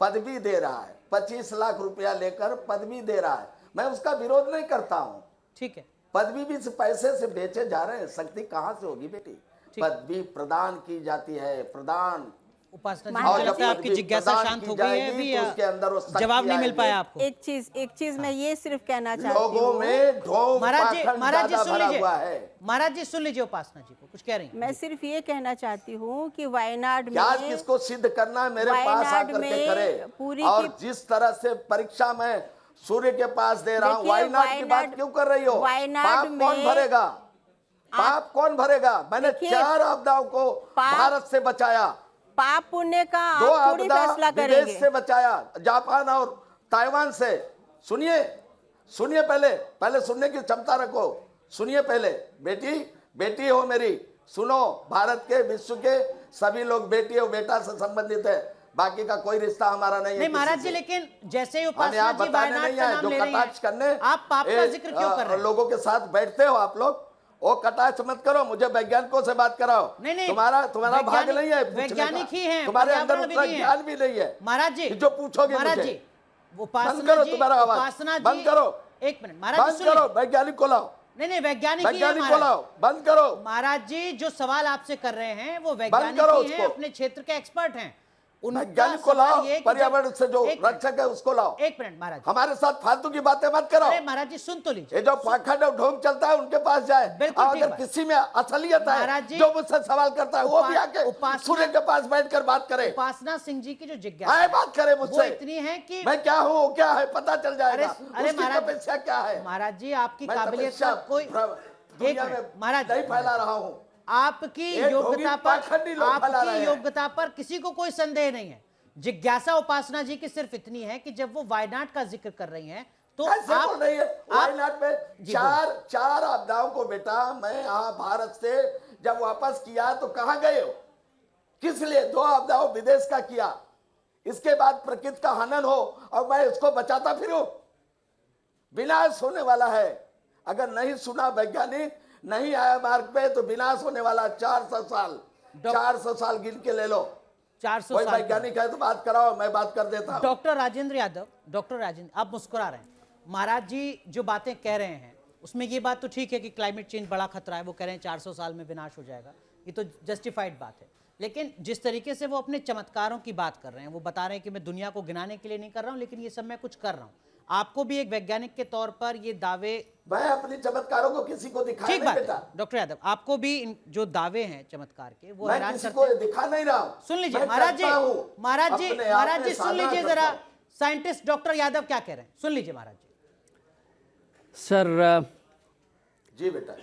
पदवी दे रहा है, 25 लाख रुपया लेकर पदवी दे रहा है। मैं उसका विरोध नहीं करता हूं, ठीक है। पदवी भी इस पैसे से बेचे जा रहे हैं। शक्ति कहाँ से होगी बेटी? पदवी प्रदान की जाती है, प्रदान। उपासना और जी, मुझे जब लगता है आपकी पदवी जिज्ञासा प्रदान शांत की हो गई है जाएगी अभी, तो उसके अंदर वो शक्ति जवाब नहीं मिल आएगी। पाया आपको। एक चीज मैं ये सिर्फ कहना चाहती लोगों हूँ, में ढोंग महाराज जी पाखंड महाराज जी ज्यादा सुन भरा लीजिए, हुआ है। महाराज जी सुन लीजिए उपासना जी को कुछ कह रही हैं। मैं सिर्फ ये कहना चाहती हूँ कि वायनाड क्या में किसको सिद्ध करना है मेरे पास वायनाड आकर के में करे। पूरी और की- जिस तरह से परीक्षा में सूर्य के पास दे रहा हूँ, देखिए, वायनाड की बात क्यों कर रही हो? वायनाड पाप कौन में- भरेगा? पाप कौन भरेगा? मैंने देखिए, 4 आपदाओं को भारत से बचाया, पाप पुण्य का 2 आप थोड़ी आपदा फैसला विदेश करेंगे। से बचाया, जापान और ताइवान से। सुनिए सुनिए, पहले सुनने की क्षमता रखो। सुनिए पहले, बेटी हो मेरी, सुनो। भारत के विश्व के सभी लोग बेटी और बेटा से संबंधित है, बाकी का कोई रिश्ता हमारा नहीं है। नहीं किसी महाराज से। जी, लेकिन जैसे ही हमें उपासना आप जी बताने वायनाड नहीं का आए, नाम जो ले रही कटाक्ष करने हैं, आप पाप का जिक्र क्यों कर रहे हैं? लोगों के साथ बैठते हो आप लोग, वो कटाक्ष मत करो। मुझे वैज्ञानिकों से बात कराओ। नहीं, तुम्हारा भाग नहीं है पूछने वैज्ञानिक का। ही हैं, तुम्हारे अंदर पर्यावरण उतना विधि हैं। ज्ञान भी नहीं है महाराज जी कि जो पूछोगे महाराज मुझे। जी बंद उपासना करो जी, तुम्हारा आवाज, उपासना जी बंद करो, एक मिनट महाराज जी बंद सुन करो। लीजिए। वैज्ञानिक को लाओ, नहीं वैज्ञानिक ही है वैज्ञानिक को महाराज। लाओ, बंद करो। महाराज जी जो सवाल आपसे कर रहे हैं वो करो वैज्ञानिक ही हैं, उसको। अपने क्षेत्र के एक्सपर्ट हैं। उनका वैज्ञानिक को सवाल लाओ, ये है कि पर्यावरण से जो एक मिनट, रक्षक है उसको लाओ। एक मिनट महाराज जी। हमारे साथ फालतू की बातें मत करो। अरे महाराज जी सुन तो लीजिए। ये जो पाखंड और ढोंग चलता है उनके पास जाए। बिल्कुल और ठीक अगर बात। किसी में असलियत महाराज है जी, जो मुझसे सवाल करता है वो भी आके उपासना- सूर्य के पास बैठकर बात करे। उपासना सिंह जी की जो जिज्ञासा आए बात करे वो मुझसे। इतनी है कि मैं क्या हूँ वो क्या है पता चल जाएगा। अरे उसकी महाराज- तपस्या क्या है? महाराज जी आपकी मैं काबिलियत तपस्या का कोई दुनिया एक में मिनट, महाराज नहीं फैला रहा हूँ। आपकी ये योग्यता ढोंगी पाखंडी लोग फैला रहे आपकी हैं। योग्यता पर किसी को कोई संदेह नहीं है। जिज्ञासा उपासना जी की सिर्फ इतनी है कि जब वो वायनाड का जिक्र कर रही हैं तो कैसे बोल रही है? वायनाड में जी, चार आपदाओं को बेटा मैं यहाँ भारत से जब वापस किया तो कहाँ गए हो? किस लिए? 2 आपदाओं विदेश का किया, इसके बाद प्रकृति का हनन हो और मैं इसको बचाता फिरूं। विनाश होने वाला है। अगर नहीं सुना वैज्ञानिक, नहीं आया मार्ग पे तो विनाश होने वाला। 400 साल 400 साल गिन के ले लो। 400 कोई साल वैज्ञानिक है तो बात कराओ, मैं बात कर देता हूं। डॉक्टर राजेंद्र यादव, डॉक्टर राजेंद्र आप मुस्कुरा रहे हैं। महाराज जी जो बातें कह रहे हैं उसमें ये बात तो ठीक है कि क्लाइमेट चेंज बड़ा खतरा है, वो कह रहे हैं 400 साल में विनाश हो जाएगा, ये तो जस्टिफाइड बात है। लेकिन जिस तरीके से वो अपने चमत्कारों की बात कर रहे हैं, वो बता रहे हैं कि मैं दुनिया को गिनाने के लिए नहीं कर रहा हूं, लेकिन ये सब मैं कुछ कर रहा हूं। आपको भी एक वैज्ञानिक के तौर पर ये दावे, मैं अपने चमत्कारों को किसी को दिखा ठीक नहीं बात बेटा। है डॉक्टर यादव, आपको भी जो दावे हैं चमत्कार के वो मैं हैरान किसी करते को हैं। दिखा नहीं रहा हूं। सुन लीजिए मैं महाराज जी, करता हूं। महाराज जी, अपने आप महाराज में जी सुन साधना लीजिए करता जरा, हूं। साइंटिस्ट डॉक्टर यादव क्या कह रहे हैं, सुन लीजिए महाराज जी। सर जी बेटा,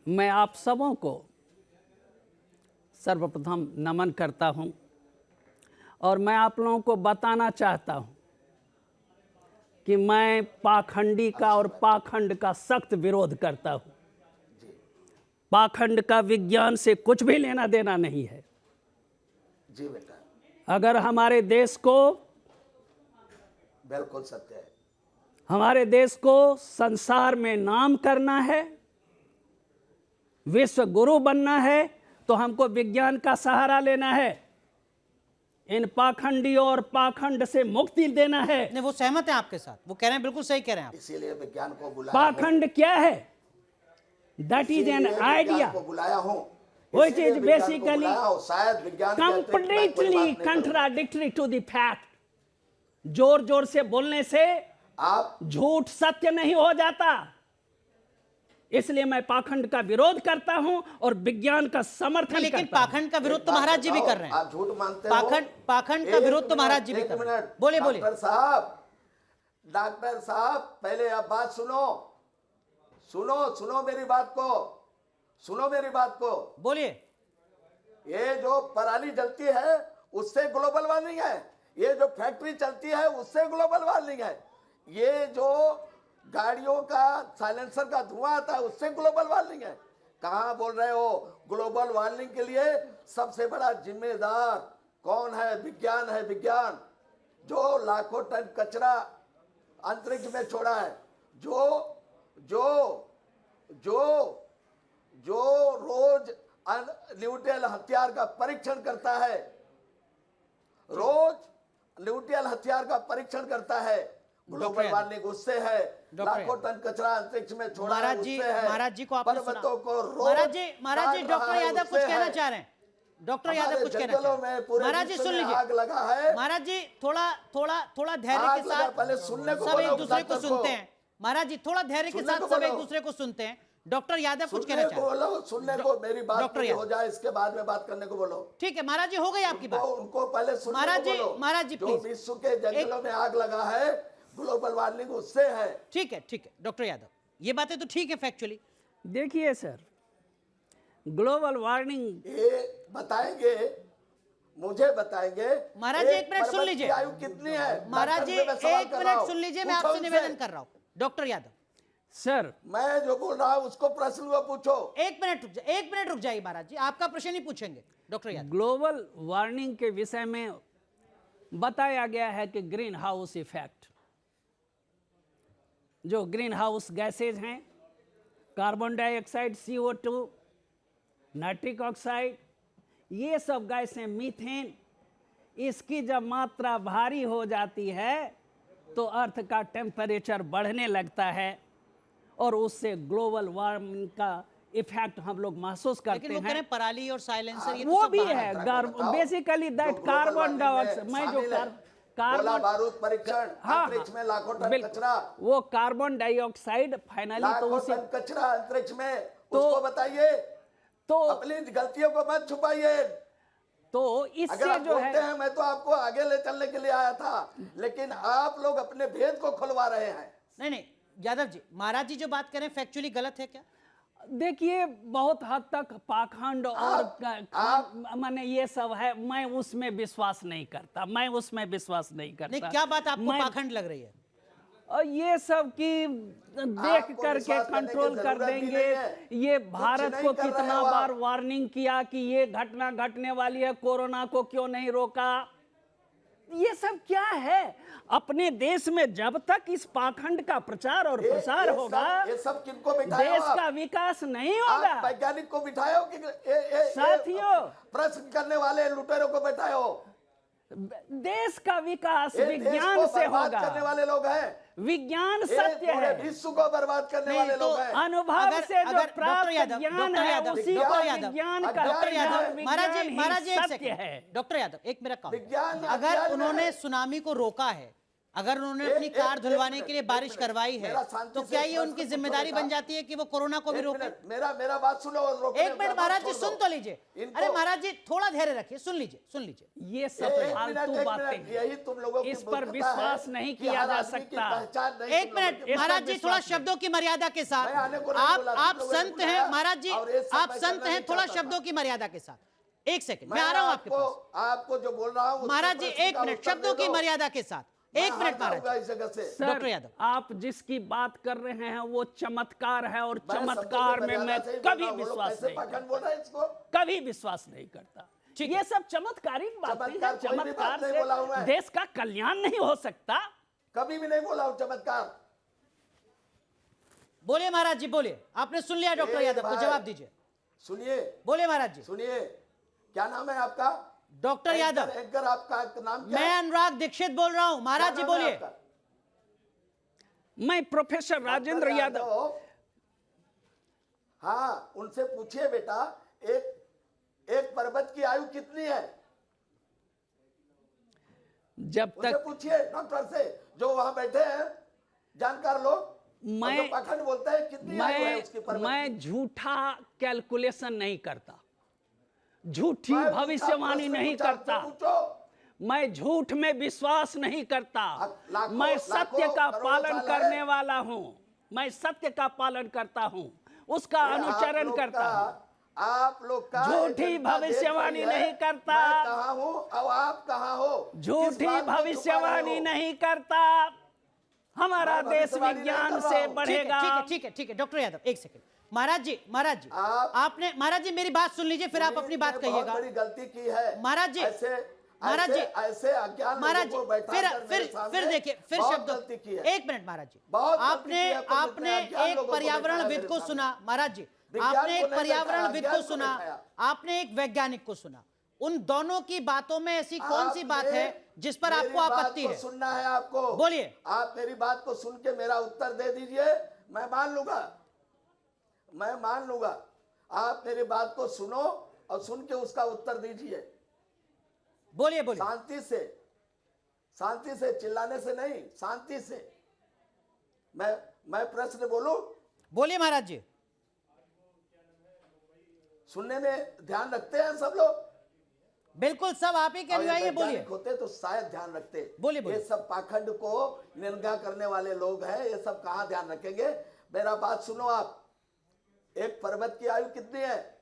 मैं आप सबों को सर्वप्रथम नमन करता हूं और मैं आप लोगों को बताना चाहता हूं कि मैं पाखंडी का और पाखंड का सख्त विरोध करता हूं। पाखंड का विज्ञान से कुछ भी लेना देना नहीं है। जी बेटा, अगर हमारे देश को, बिल्कुल सत्य है। हमारे देश को संसार में नाम करना है, विश्व गुरु बनना है, तो हमको विज्ञान का सहारा लेना है। इन पाखंडियों और पाखंड से मुक्ति देना है। नहीं वो सहमत है आपके साथ, वो कह रहे हैं बिल्कुल सही कह रहे हैं आप। इसीलिए विज्ञान को बुलाया। पाखंड क्या है? That is an इसीलिए विज्ञान idea को बुलाया हूँ, which इसीलिए is विज्ञान को basically बुलाया हूँ, शायद विज्ञान के अतिरिक्त मैं कोई बात completely नहीं करूँ। contradictory to the fact. जोर जोर से बोलने से आप झूठ सत्य नहीं हो जाता, इसलिए मैं पाखंड का विरोध करता हूं और विज्ञान का समर्थन लेकिन करता हूं। पाखंड का विरोध तो महाराज जी भी कर रहे हैं। आप झूठ मानते हो। पाखंड का विरोध तो महाराज जी भी कर रहे हैं। बोले बोले। डॉक्टर साहब पहले आप बात सुनो, सुनो मेरी बात को, सुनो मेरी बात को। बोलिए। ये जो पराली जलती है उससे ग्लोबल वार्मिंग है, ये जो फैक्ट्री चलती है उससे ग्लोबल वार्मिंग है, ये जो गाड़ियों का साइलेंसर का धुआं आता है उससे ग्लोबल वार्मिंग है। कहां बोल रहे हो? ग्लोबल वार्मिंग के लिए सबसे बड़ा जिम्मेदार कौन है? विज्ञान है। विज्ञान जो लाखों टन कचरा अंतरिक्ष में छोड़ा है, जो जो जो जो रोज न्यूक्लियर हथियार का परीक्षण करता है, रोज न्यूक्लियर हथियार का परीक्षण करता है, ग्लोबल वार्मिंग उससे है। लाखों टन कचरा अंतरिक्ष में छोड़ा है उससे है। महाराज जी को आपने सुना। पर्वतों को रोज महाराज जी डॉक्टर यादव कुछ कहना चाह रहे हैं। डॉक्टर यादव कुछ कहना चाह रहे हैं। महाराज जी सुन लीजिए। आग लगा है। महाराज जी थोड़ा धैर्य के साथ पहले सुनने को सब एक बोलो दूसरे को डॉक्टर सुनते हैं। महाराज जी थोड़ा धैर्य के साथ सब एक दूसरे को सुनते हैं। डॉक्टर यादव कुछ कहना चाह रहे हैं। सुनने को मेरी बात डॉक्टर पूरी हो यादव। जाए, इसके बाद में बात करने को बोलो। ठीक है महाराज जी, हो गई आपकी बात। उनको पहले सुनने महाराज को जी, बोलो। महाराज जी, जो प्लीज। विश्व के जंगलों में आग लगा है, ग्लोबल वार्मिंग उससे है। ठीक है डॉक्टर यादव, ये बातें तो ठीक है फैक्चुअली। देखिए सर, ग्लोबल वार्मिंग ये बताएंगे, मुझे बताएंगे। महाराज जी एक मिनट सुन पर्वत लीजिए। की आयु कितनी है? महाराज जी डॉक्टर से मैं सवाल एक कर रहा मिनट हूं। सुन लीजिए, मैं पूछो आपसे उनसे। निवेदन कर रहा हूं। डॉक्टर यादव सर, मैं जो बोल रहा हूं उसको प्रश्न को पूछो। एक मिनट रुक जाइए महाराज जी, आपका प्रश्न ही पूछेंगे डॉक्टर यादव। ग्लोबल वार्मिंग के विषय में बताया गया है कि ग्रीन हाउस इफेक्ट, जो ग्रीन हाउस गैसेज हैं, carbon dioxide, CO2, nitric oxide, ये सब गैसें, मीथेन, इसकी जब मात्रा भारी हो जाती है तो अर्थ का टेम्परेचर बढ़ने लगता है और उससे ग्लोबल वार्मिंग का इफेक्ट हम लोग महसूस करते लेकिन वो कह हैं। रहे हैं पराली और साइलेंसर, ये तो वो सब भी बाहर है, है। बेसिकली दैट कार्बन डाइऑक्साइड, मैं जो गोला कार्बन, बारूद परीक्षण, हाँ, अंतरिक्ष में लाखों टन बिल्कुल, कचरा, वो कार्बन डाइऑक्साइड फाइनली तो लाखों उसे टन कचरा अंतरिक्ष में, तो- उसको बताइए। तो अपनी गलतियों को मत छुपाइए। तो अगर इससे आप जो बोलते है, हैं मैं तो आपको आगे ले चलने के लिए आया था, लेकिन आप लोग अपने भेद को खुलवा रहे हैं। नहीं यादव जी, महाराज जी जो बात कर रहे हैं फैक्चुअली गलत है क्या? देखिए बहुत हद तक पाखंड और माने ये सब है, मैं उसमें विश्वास नहीं करता, मैं उसमें विश्वास नहीं करता। नहीं, क्या बात आपको मैं- पाखंड लग रही है? और ये सब की देख आपको करके विश्वास करने की कंट्रोल कर जरूरत भी देंगे। नहीं है। ये कुछ भारत नहीं को कर रहे कितना हो आप। बार वार्निंग किया कि ये घटना घटने वाली है, कोरोना को क्यों नहीं रोका? ये सब क्या है? अपने देश में जब तक इस पाखंड का प्रचार और प्रसार होगा, ये सब किनको बिठाए हो देश आप? का विकास नहीं आप होगा। वैज्ञानिक को बिठाए हो कि साथियों, प्रश्न करने वाले लुटेरों को बिठाए हो? देश का विकास ये देश विज्ञान को से बर्बाद करने होगा। वाले लोग हैं। विज्ञान ये सत्य पूरे है। विश्व को बर्बाद करने नहीं, वाले तो लोग हैं। अनुभव से जो डॉक्टर प्राप्त यादव, ज्ञान डॉक्टर है यादव, उसी डॉक्टर को यादव, विज्ञान का डॉक्टर यादव, महाराज जी एक सत्य सेकंड। है। डॉक्टर यादव एक मेरा काम, विज्ञान अगर अज्ञान उन्होंने है। सुनामी को रोका है, अगर उन्होंने अपनी एक- कार एक- धुलवाने एक के लिए मिनट, बारिश एक मिनट। करवाई है, मेरा शांति तो से क्या ये प्रश्न उनकी पूछो जिम्मेदारी बेटा। बन जाती है कि वो कोरोना को भी एक रोके? मिनट, मेरा बात सुनो और रोकने एक मिनट का महाराज बात जी छोड़ सुन दो। तो लीजिए। इनको- अरे महाराज जी थोड़ा धैर्य रखिए, सुन लीजिए। ये सब एक फालतू मिनट, बातें यही हैं। तुम लोगों की इस पर मूर्खता विश्वास है नहीं कि किया हर जा आदमी की सकता। पहचान नहीं एक तुम लोगों मिनट की- महाराज जी, थोड़ा विश्वास नहीं। शब्दों की मर्यादा के साथ मैं आने को नहीं बोला, आप तुम लोगों ने संत हैं बुलाया महाराज जी, और ये सब आप मैं संत करना हैं, नहीं थोड़ा चाहता शब्दों था। की मर्यादा के साथ। एक सेकंड मैं मैं आ रहा हूं आपके पास। आपको जो बोल रहा हूँ महाराज जी एक मिनट, शब्दों की मर्यादा के साथ एक मिनट महाराज जी। इस जगह से सर, डॉक्टर यादव। आप जिसकी बात कर रहे हैं वो चमत्कार है और मैं शब्दों चमत्कार की में मैं मर्यादा से ही बोल कभी रहा हूँ। वो लोग विश्वास कैसे नहीं पाखंड करता, बोल रहे हैं इसको? कभी विश्वास नहीं करता। ठीक ये है। सब चमत्कारिक बातें चमत्कार हैं। कोई भी बात चमत्कार नहीं बोला हूं से मैं। देश का कल्याण नहीं हो सकता। कभी भी नहीं बोला हूँ चमत्कार। बोलिए महाराज जी, बोलिए। आपने सुन लिया डॉक्टर ए यादव को, भाई, जवाब दीजिए। सुनिए बोलिए महाराज जी। सुनिए, क्या नाम है आपका? डॉक्टर यादव। एंकर आपका नाम क्या मैं है? अनुराग दीक्षित बोल रहा हूं। महाराज जी क्या नाम है बोलिए। आपका? मैं प्रोफेसर राजेंद्र डॉक्टर यादव। हाँ, उनसे पूछिए बेटा, एक पर्वत की आयु कितनी है? जब उनसे तक पूछिए, डॉक्टर से, जो वहां बैठे हैं जानकार लोग। मैं- और जो पाखंड बोलते हैं कितनी आयु है उसकी पर्वत की? मैं झूठा कैलकुलेशन नहीं करता, झूठी मैं भविष्यवाणी पूछा, नहीं प्रश्न करता, पूछो। मैं झूठ में विश्वास नहीं करता, लाखों- मैं सत्य लाखों का करोड़ों पालन साल करने है। वाला हूं, मैं सत्य का पालन करता हूं, उसका आप अनुचरण लोग करता हूं। आप लोग का झूठी एजेंडा भविष्यवाणी देख रही है। नहीं करता। मैं कहाँ हूँ और आप कहाँ हो? किस झूठी बात को छुपा भविष्यवाणी रहे हो? नहीं करता। हमारा मैं देश भविष्यवाणी नहीं विज्ञान कर रहा से हूं। ठीक है, बढ़ेगा। ठीक है, ठीक है, ठीक है। डॉक्टर यादव एक सेकंड। महाराज जी, महाराज जी, आपने, महाराज जी मेरी बात सुन लीजिए, फिर आप अपनी बात पुनीत ने कहिएगा। बहुत बड़ी गलती की है। महाराज जी, ऐसे महाराज जी, ऐसे अज्ञान महाराज लोगों जी, को बैठाकर मेरे फिर सामने देखिए, फिर बहुत शब्दों, गलती की है। एक मिनट महाराज जी, बहुत गलती आपने की है, पुनीत ने आपने अज्ञान एक लोगों को पर्यावरणविद बैठाया को मेरे सुना, सामने। महाराज जी, विज्ञान आपने को एक नहीं पर्यावरणविद बैठाया, को अज्ञान को सुना, बैठाया। आपने एक वैज्ञानिक को सुना। उन दोनों की बातों में ऐसी कौन सी बात आपने है जिस पर मेरी आपको बात आपत्ति को है? सुनना है आपको। बोलिए। आप मेरी बात को सुन के मेरा उत्तर दे दीजिए, मैं मान लूंगा, मैं मान लूंगा। आप मेरी बात को सुनो और सुन के उसका उत्तर दीजिए, बोलिए, बोलिए। शांति से, चिल्लाने से नहीं, शांति से। मैं प्रश्न बोलूं? बोलिए महाराज जी। सुनने में ध्यान रखते हैं सब लोग? बिल्कुल, सब आप ही के और ये अनुयायी हैं, बोलिए। वैज्ञानिक होते तो शायद ध्यान रखते। बोलिए, बोलिए। ये सब पाखंड को निंदा करने वाले लोग हैं, ये सब कहाँ ध्यान रखेंगे? मेरा बात सुनो आप। एक पर्वत की आयु कितनी है?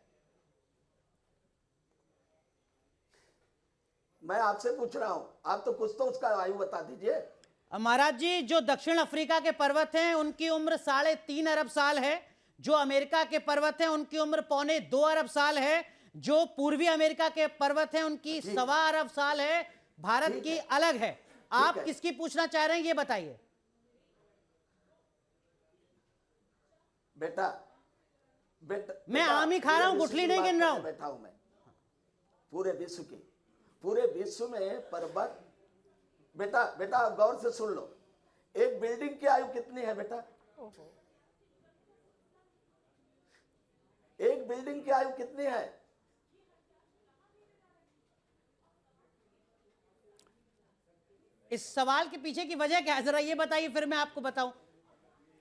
मैं आपसे पूछ रहा हूं, आप तो कुछ तो उसका आयु बता दीजिए। महाराज जी, जो दक्षिण अफ्रीका के पर्वत हैं उनकी उम्र 3.5 अरब साल है। जो अमेरिका के पर्वत हैं उनकी उम्र 1.25 अरब साल है। जो पूर्वी अमेरिका के पर्वत हैं उनकी 1.25 अरब साल है। भारत की अलग है। आप है। किसकी पूछना चाह रहे हैं ये बताइए। बेटा मैं आम ही खा रहा हूं, गुठली नहीं गिन रहा हूं। बैठा हूं मैं। पूरे विश्व में पर्वत, बेटा गौर से सुन लो। एक बिल्डिंग की आयु कितनी है बेटा? एक बिल्डिंग की आयु कितनी है? इस सवाल के पीछे की वजह क्या है, जरा ये बताइए, फिर मैं आपको बताऊं।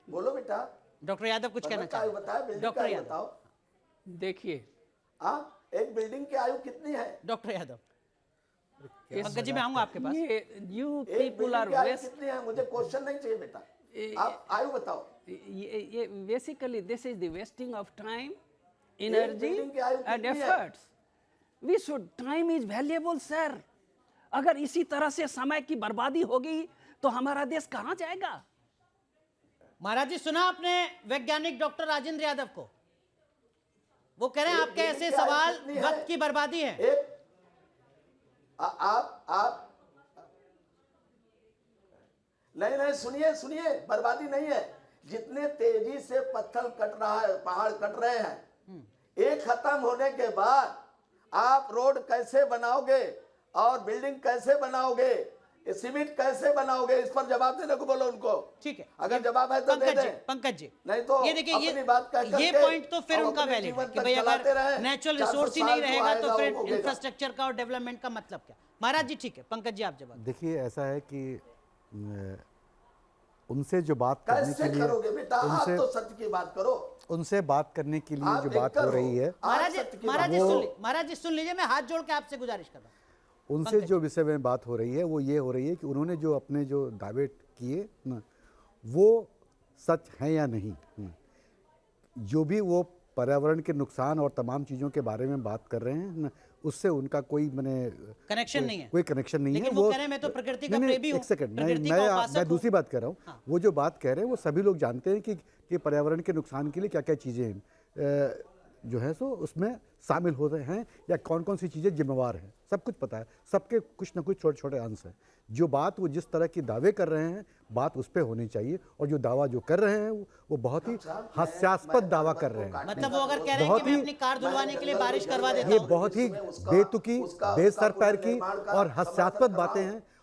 बोलो बेटा। डॉक्टर यादव कुछ कहना पर्वत की आयु चाहते बताओ, हैं? बिल्डिंग की डॉक्टर आयु यादव, बताओ। देखिए, एक बिल्डिंग की आयु कितनी है? डॉक्टर यादव, पंकज जी मैं आऊंगा आपके पास। ये यू एक पीपुल बिल्डिंग आर की आयु वेस्ट, कितनी है? मुझे क्वेश्चन नहीं चाहिए बेटा, आप आयु बताओ। ये basically this is the wasting of time, energy building की आयु एंड कितनी है? Efforts. We should, time is valuable sir. अगर इसी तरह से समय की बर्बादी होगी तो हमारा देश कहां जाएगा? महाराज जी, सुना आपने वैज्ञानिक डॉक्टर राजेंद्र यादव को? वो कह रहे हैं एक आपके बिल्डिंग ऐसे की आयु सवाल कितनी है? वक्त की बर्बादी है। एक आप नहीं, सुनिए, बर्बादी नहीं है। जितने तेजी से पत्थर कट रहा है, पहाड़ कट रहे हैं, एक खत्म होने के बाद आप रोड कैसे बनाओगे और बिल्डिंग कैसे बनाओगे, सीमेंट कैसे बनाओगे, इस पर जवाब देने को बोलो उनको। ठीक है, अगर जवाब है तो दे दें। पंकज जी, नहीं तो ये देखिए, अपनी बात कह करके ये पॉइंट तो फिर हम उनका अपने वैलिड है जीवन कि तक भाई चलाते अगर रहें। नेचुरल 400 रिसोर्स ही नहीं साल जो रहेगा तो आएगा फिर वो होगा। इंफ्रास्ट्रक्चर का और डेवलपमेंट का मतलब क्या? महाराज जी ठीक है, पंकज जी आप जवाब। देखिए, ऐसा है कि उनसे जो बात करने कैसे के लिए करोगे बेटा? आप तो सत्य की बात करो। उनसे बात करने के लिए आप जो बात एक्टर हो रही है, आप महाराज सत्य की महाराज जी बात सुन करो। लीजिए, महाराज जी सुन लीजिए, मैं हाथ जोड़ के आपसे गुजारिश कर रहा हूं। उनसे जो विषय में बात हो रही है वो ये हो रही है कि उन्होंने जो अपने जो दावे किए ना, वो सच है या नहीं। जो भी वो पर्यावरण के नुकसान और तमाम चीज़ों के बारे में बात कर रहे हैं ना, उससे उनका कोई कनेक्शन नहीं है। कोई कनेक्शन नहीं है। लेकिन वो कह रहे हैं मैं तो प्रकृति का नहीं, प्रेमी हूं, एक सेकंड, प्रकृति का उपासक मैं हूं। दूसरी बात कर रहा हूँ। हाँ। वो जो बात कह रहे हैं वो सभी लोग जानते हैं कि पर्यावरण के नुकसान के लिए क्या क्या चीज़ें हैं जो है सो उसमें शामिल होते हैं, या कौन कौन सी चीज़ें जिम्मेवार हैं, सब कुछ पता है। सबके कुछ ना कुछ छोटे छोटे अंश हैं। जो बात वो जिस तरह की दावे कर रहे हैं, बात उस पर होनी चाहिए। और जो दावा जो कर रहे हैं वो बहुत ही हास्यास्पद दावा कर रहे हैं। मतलब वो अगर कह रहे हैं बहुत कि मैं ही- अपनी कार धुलवाने के लिए बारिश करवा देता ये हूं। बहुत ही बेतुकी, बेसर पैर की और हास्यास्पद बातें हैं।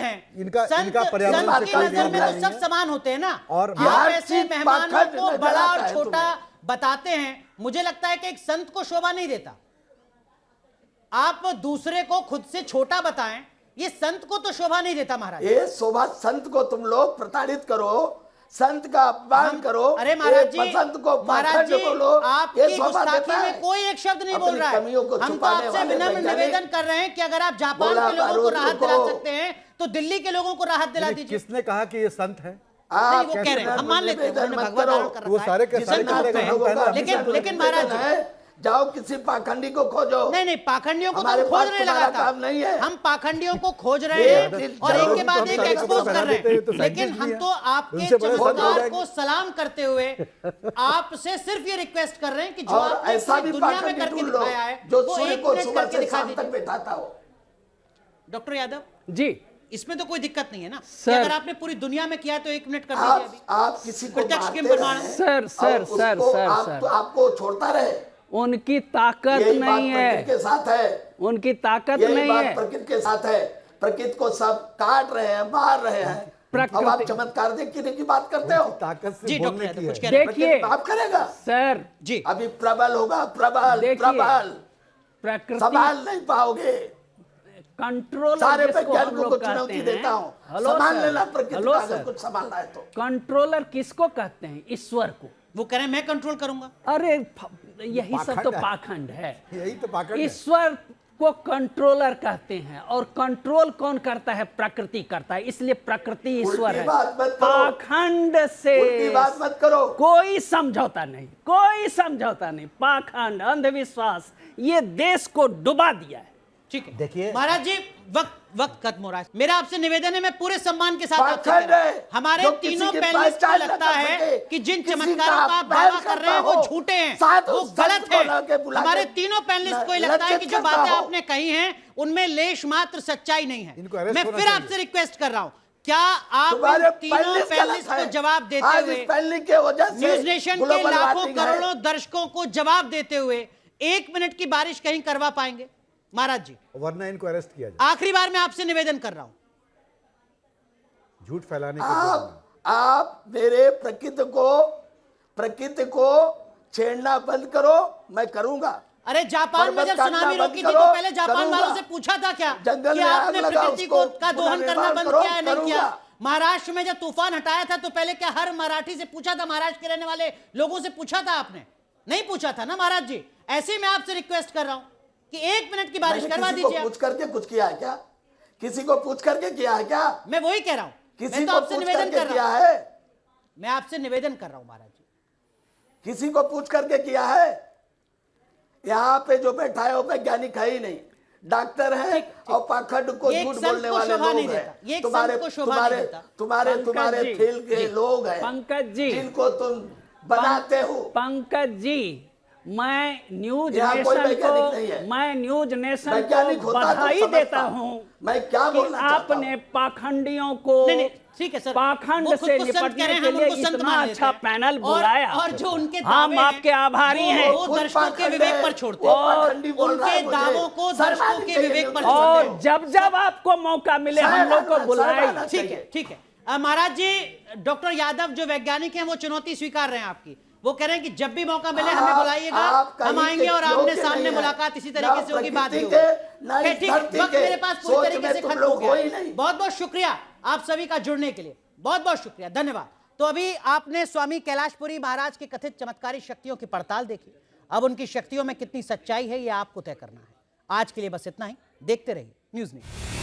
हैं, इनका संत पर्यावरण संत से की कोई नजर में लेना तो नहीं सब है। समान होते हैं ना। और आप हर ऐसे चीज मेहमानों पाखंड को नजर बड़ा आता और है छोटा तुम्हें। बताते हैं, मुझे लगता है कि एक संत को शोभा नहीं देता। आप दूसरे को खुद से छोटा बताएं, ये संत को तो शोभा नहीं देता महाराज। ये शोभा संत को तुम लोग प्रताड़ित करो, संत का अपमान करो, अरे महाराज एक जी, बसंत को महाराज पाखंड जी, बोलो, आपकी ये शोभा गुस्ताखी देता है? में कोई एक शब्द नहीं बोल अपनी रहा है। कमियों को हम तो छुपाने आपसे वाले विनम्र वैज्ञानिक निवेदन कर रहे हैं कि अगर आप जापान बोला के लोगों को बारूद राहत दिला को। सकते हैं तो दिल्ली के लोगों को राहत दिला दीजिए। किसने कहा कि ये संत है? नहीं, वो कह रहे हैं, हम मान लेते हैं, उन्होंने भगवत धारण कर वो रखा सारे है। के सारे जिसे कपड़े कहते हैं। का पहना है। लेकिन महाराज जी, जाओ किसी पाखंडी को खोजो। नहीं, पाखंडियों को तो हमारे हम खोज पास नहीं तुम्हारा लगाता, काम नहीं है। हम पाखंडियों को खोज रहे ये हैं दिन और एक के बाद तो एक हम सारे एक्सपोज कपड़े कर रहे बना देते हैं, हैं। तो लेकिन साइंटिस्ट हम भी हैं। तो आपके उनसे बड़े संत हो चमत्कार जाएंगे। को सलाम करते हुए आपसे सिर्फ ये रिक्वेस्ट कर रहे हैं कि जो और आपने ऐसा पूरी भी दुनिया में पाखंडी करके ढूंढ लो दिखाया है जो वो सूर्य एक को मिनट सुबह करके से दिखा शाम तक दीजिए। बैठाता हो। डॉक्टर यादव जी इसमें तो कोई दिक्कत नहीं है ना कि सर। अगर आपने पूरी दुनिया में किया है तो 1 मिनट कर दीजिए अभी। आप किसी को प्रत्यक्ष मारते किम प्रमाण। रहें सर, सर, और सर, उसको सर, आप- सर। आपको छोड़ता रहे, उनकी ताकत यही बात नहीं प्रकृति है, के साथ है। उनकी ताकत यही नहीं बात है। प्रकृति के साथ है। प्रकृति को सब काट रहे हैं, मार रहे हैं। अब आप प्रकृति- चमत्कार देखने की बात करते हो। ताकत से जी डॉक्टर बोलने यादव की कुछ है। कह रहे हैं। देखिए प्रकृति माफ करेगा। सर, जी अभी प्रबल होगा, प्रबल देखिए, प्रबल प्रकृति संभाल नहीं पाओगे। कंट्रोलर सारे जिसको हम वैज्ञानिकों को लोग चुनौती कहते देता हैं। हूँ, हेलो संभाल सर, लेना प्रकृति हेलो का, अगर सर। कुछ संभालना है तो। कंट्रोलर किसको कहते हैं? ईश्वर को। वो कह रहे हैं मैं कंट्रोल करूंगा। अरे यही सब तो पाखंड है। पाखंड है। यही तो पाखंड है। ईश्वर को कंट्रोलर कहते हैं और कंट्रोल कौन करता है? प्रकृति करता है, इसलिए प्रकृति ईश्वर उल्टी है। बात मत करो। पाखंड से उल्टी बात मत करो। कोई समझौता नहीं, कोई समझौता नहीं। पाखंड, अंधविश्वास ये देश को डुबा दिया है। ठीक है देखिए- महाराज जी, वक्त खत्म हो रहा है। मेरा आपसे निवेदन है, मैं पूरे सम्मान के साथ आपसे पाखंड कह रहा हूं। है, हमारे जो किसी तीनों की पैनलिस्ट को पहचान न लगता कर है सके, कि जिन किसी चमत्कारों का का आप अपमान दावा कर रहे हैं करता वो हो, झूठे हैं, साधु वो संत गलत को लाके है। बुला हमारे के तीनों पैनलिस्ट को ये लगता है कि लज्जित जो करता बातें हो। आपने कही हैं उनमें लेश मात्र सच्चाई नहीं है। इनको arrest मैं होना फिर चाहिए। आपसे रिक्वेस्ट कर रहा हूं, क्या आप तुम्हारे इन तीनों पैनलिस्ट पैनलिस्ट गलत को हैं। जवाब देते आज हुए इस पैनलिस्ट के वजह से न्यूज नेशन के ग्लोबल लाखों वार्मिंग है। करोड़ों दर्शकों को जवाब देते हुए 1 मिनट की बारिश कहीं करवा पाएंगे? महाराज जी वरना इनको अरेस्ट किया जाए। आखिरी बार मैं आपसे निवेदन कर रहा हूं, झूठ फैलाने के आप मेरे प्रकृति को छेड़ना बंद करो, मैं करूंगा। अरे जापान में पर्वत जब काटना सुनामी बंद रोकी थी करो, तो पहले जापान करूंगा। वालों से पूछा था क्या जंगल कि में आग आपने लगा, प्रकृति उसको को का दोहन करना पुनर्निर्माण बंद करो, किया है नहीं किया? करूंगा। महाराष्ट्र में जब तूफान हटाया था तो पहले क्या हर मराठी से पूछा था? महाराष्ट्र के रहने वाले लोगों से पूछा था आपने? नहीं पूछा था ना महाराज जी। ऐसे ही मैं आपसे रिक्वेस्ट कर रहा हूं कि 1 मिनट की बारिश मैंने करवा किसी को दीजिए। पूछ करके कुछ किया है क्या? किसी को पूछ करके किया है क्या? मैं वही कह रहा हूं, किसी मैं तो को आपसे पूछ निवेदन करके कर किया रहा हूं, है? मैं आपसे निवेदन कर रहा हूं महाराज जी। किसी को पूछ करके किया है? यहाँ पे जो बैठा है वो वैज्ञानिक है ही नहीं, डॉक्टर है और पाखंड को ये एक झूठ संत बोलने को वाले शोभा नहीं लोग देता, ये हैं। एक तुम्हारे संत को शोभा नहीं तुम्हारे देता। तुम्हारे पंकज तुम्हारे जी, फील्ड के लोग हैं पंकज जी, जिनको तुम बनाते हो। पंकज जी, मैं न्यूज यहाँ कोई नेशन वैज्ञानिक नहीं को है। मैं न्यूज नेशन वैज्ञानिक को होता तो बधाई समझता। देता हूं मैं क्या कि बोलना चाहता आपने हूं? पाखंडियों को नहीं, ठीक है सर, पाखंड वो खुद से को संत निपटने कह रहे हैं, के हम लिए उनको संत इतना मान लेते अच्छा हैं। पैनल और- बुलाया। और जो उनके हम दावे हैं, आपके आभारी वो- हैं। वो खुद दर्शकों के पाखंड विवेक है, पर छोड़ते वो हैं। पाखंडी बोल रहा है उनके मुझे। दावों को शर्म दर्शकों आनी के चाहिए विवेक पर न्यूज़ छोड़ते और हैं। जब जब आपको मौका मिले हम लोग को बुलाए। ठीक है, ठीक है। महाराज जी, डॉक्टर यादव जो वैज्ञानिक हैं वो चुनौती स्वीकार रहे हैं आपकी। वो कह रहे हैं कि जब भी मौका मिले हमें बुलाइएगा, आप हम कहीं आएंगे के और योग्य आमने नहीं सामने है। मुलाकात इसी ना तरीके से होगी, बात भी प्रकृति होगी। के, ना खैर, इस ठीक है, धरती वक्त के मेरे पास पूरी सोच तरीके में से तुम खत्म हो लोग गया। हो ही नहीं। बहुत बहुत शुक्रिया आप सभी का जुड़ने के लिए, बहुत बहुत शुक्रिया, धन्यवाद। तो अभी आपने स्वामी कैलाशपुरी महाराज की कथित चमत्कारी शक्तियों की पड़ताल देखी। अब उनकी शक्तियों में कितनी सच्चाई है ये आपको तय करना है। आज के लिए बस इतना ही। देखते रहिए न्यूज़ नेशन।